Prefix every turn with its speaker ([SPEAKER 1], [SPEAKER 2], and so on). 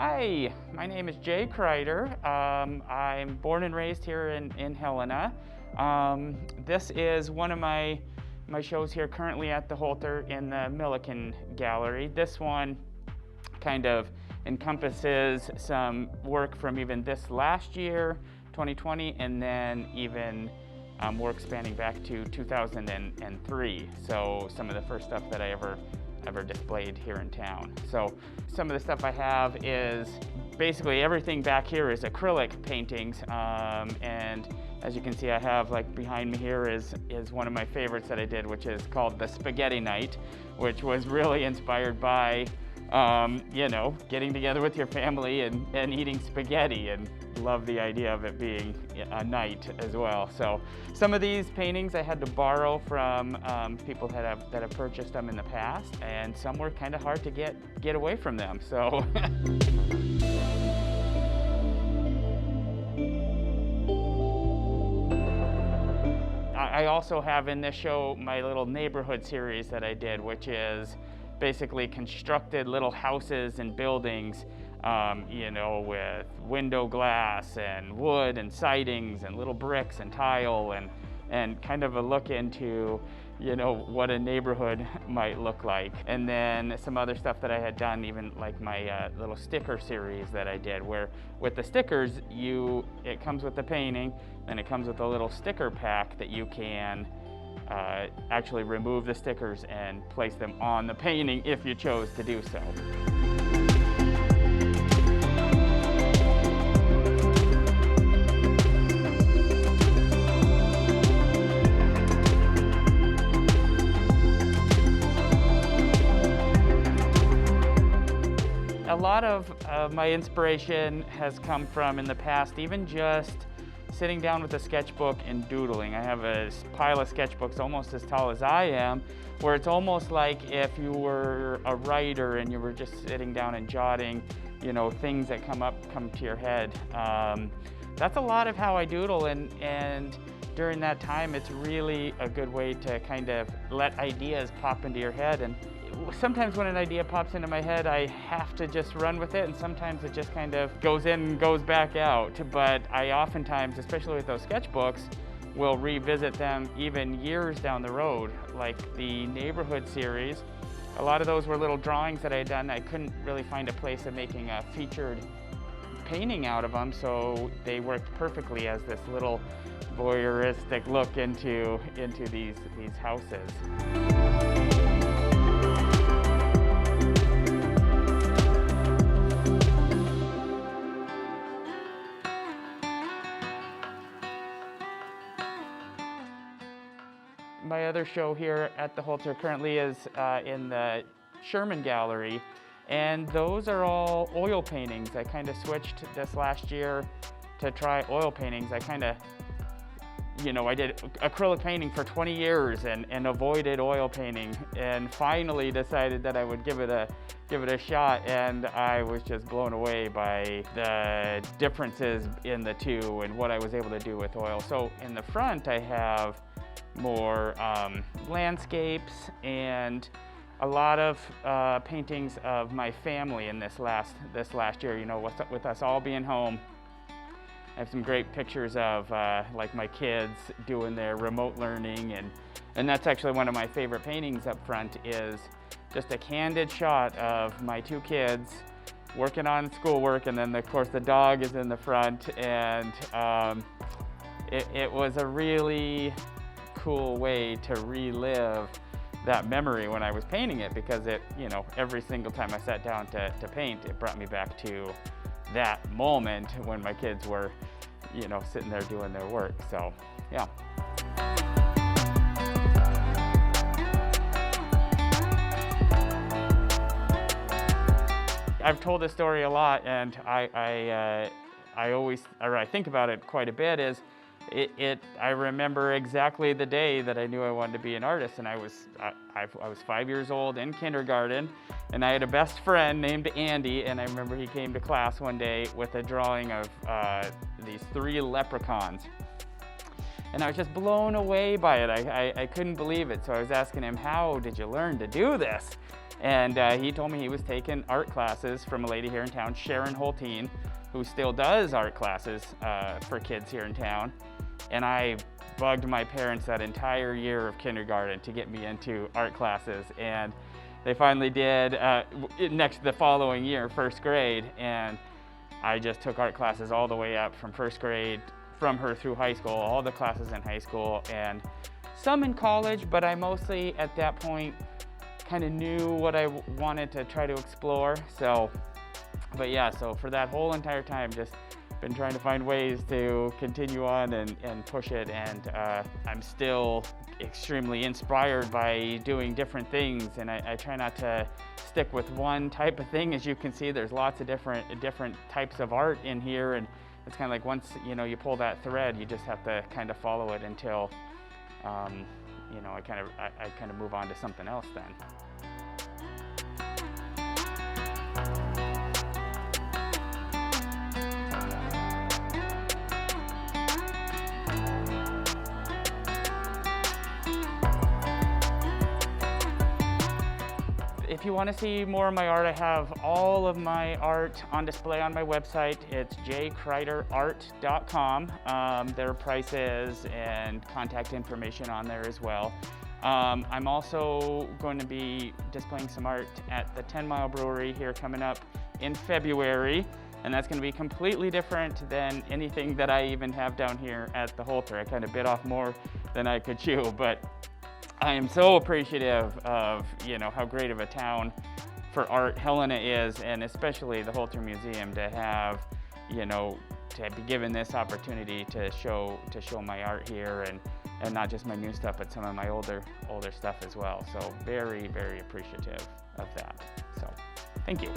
[SPEAKER 1] Hi, my name is Jay Crider. I'm born and raised here in Helena. This is one of my shows here currently at the Holter in the MILLIKAN gallery. This one kind of encompasses some work from even this last year, 2020, and then even work spanning back to 2003. So some of the first stuff that I ever displayed here in town. So some of the stuff I have is basically everything back here is acrylic paintings, and as you can see, I have, like, behind me here is one of my favorites that I did, which is called the Spaghetti Night, which was really inspired by you know, getting together with your family and eating spaghetti, and love the idea of it being a night as well. So some of these paintings I had to borrow from people that have purchased them in the past, and some were kind of hard to get away from them. So I also have in this show my little neighborhood series that I did, which is basically constructed little houses and buildings, you know, with window glass and wood and sidings and little bricks and tile, and kind of a look into, you know, what a neighborhood might look like. And then some other stuff that I had done, even like my little sticker series that I did, where with the stickers, it comes with the painting, and it comes with a little sticker pack that you can actually remove the stickers and place them on the painting if you chose to do so. A lot of my inspiration has come from, in the past, even just sitting down with a sketchbook and doodling. I have a pile of sketchbooks almost as tall as I am, where it's almost like if you were a writer and you were just sitting down and jotting, you know, things that come to your head. That's a lot of how I doodle, and during that time, it's really a good way to kind of let ideas pop into your head. And sometimes when an idea pops into my head, I have to just run with it, and sometimes it just kind of goes in and goes back out. But I oftentimes, especially with those sketchbooks, will revisit them even years down the road. Like the neighborhood series, a lot of those were little drawings that I had done. I couldn't really find a place of making a featured painting out of them, so they worked perfectly as this little voyeuristic look into these houses. My other show here at the Holter currently is in the Sherman Gallery, and those are all oil paintings. I kind of switched this last year to try oil paintings. I kind of, you know, I did acrylic painting for 20 years and avoided oil painting, and finally decided that I would give it a shot, and I was just blown away by the differences in the two and what I was able to do with oil. So in the front, I have more landscapes and a lot of paintings of my family in this last year. You know, with us all being home, I have some great pictures of like my kids doing their remote learning, and that's actually one of my favorite paintings up front, is just a candid shot of my two kids working on schoolwork, and then of course the dog is in the front, and it was a really cool way to relive that memory when I was painting it, because it, you know, every single time I sat down to paint, it brought me back to that moment when my kids were, you know, sitting there doing their work. So, yeah. I've told this story a lot, and I think about it quite a bit. I remember exactly the day that I knew I wanted to be an artist, and I was 5 years old in kindergarten, and I had a best friend named Andy, and I remember he came to class one day with a drawing of these 3 leprechauns. And I was just blown away by it. I couldn't believe it. So I was asking him, how did you learn to do this? And he told me he was taking art classes from a lady here in town, Sharon Holteen, who still does art classes for kids here in town. And I bugged my parents that entire year of kindergarten to get me into art classes, and they finally did the following year, first grade, and I just took art classes all the way up from first grade, from her through high school, all the classes in high school, and some in college, but I mostly at that point kind of knew what I wanted to try to explore. So, but yeah, so for that whole entire time, just been trying to find ways to continue on and push it, and I'm still extremely inspired by doing different things, and I try not to stick with one type of thing. As you can see, there's lots of different types of art in here, and it's kind of like once you pull that thread, you just have to kind of follow it until I kind of move on to something else then. If you want to see more of my art, I have all of my art on display on my website. It's jcriderart.com. There are prices and contact information on there as well. I'm also going to be displaying some art at the 10 Mile Brewery here coming up in February, and that's going to be completely different than anything that I even have down here at the Holter. I kind of bit off more than I could chew, but I am so appreciative of how great of a town for art Helena is, and especially the Holter Museum to have to be given this opportunity to show my art here, and not just my new stuff, but some of my older stuff as well. So very, very appreciative of that. So thank you.